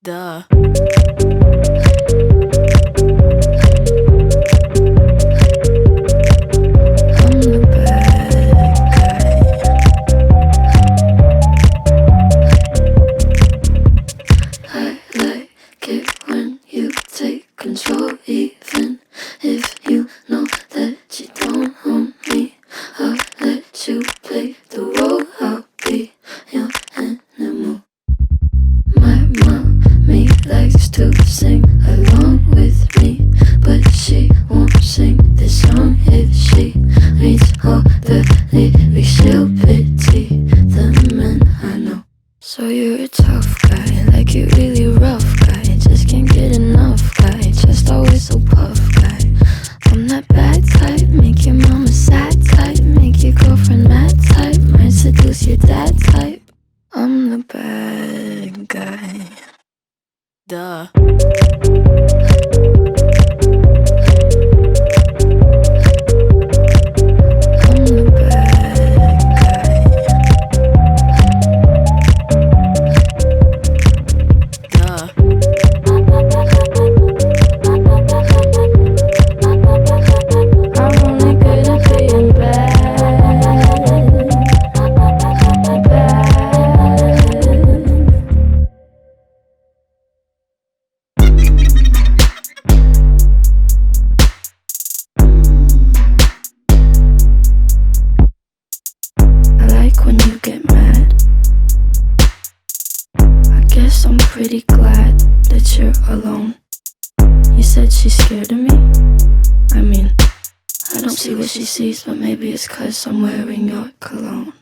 Duh. I'm the bad guy. I like it when you take control, even if you know that you don't own me. I'll let you play the role, I'll be your animal. My mommy likes to sing along with me, but she won't sing this song if she reads all the lyrics. She'll pity the men I know. So you're a tough guy, like you really rough guy. Just can't get enough guy, just always so puff guy. I'm that bad type, make your mama sad type, make your girlfriend mad type, might seduce your dad type. I'm the bad guy. Duh. I'm the bad guy. Duh. I'm only good at being bad. I like when you get mad. I guess I'm pretty glad that you're alone. You said she's scared of me? I mean, I don't see what she sees, but maybe it's 'cause I'm wearing your cologne.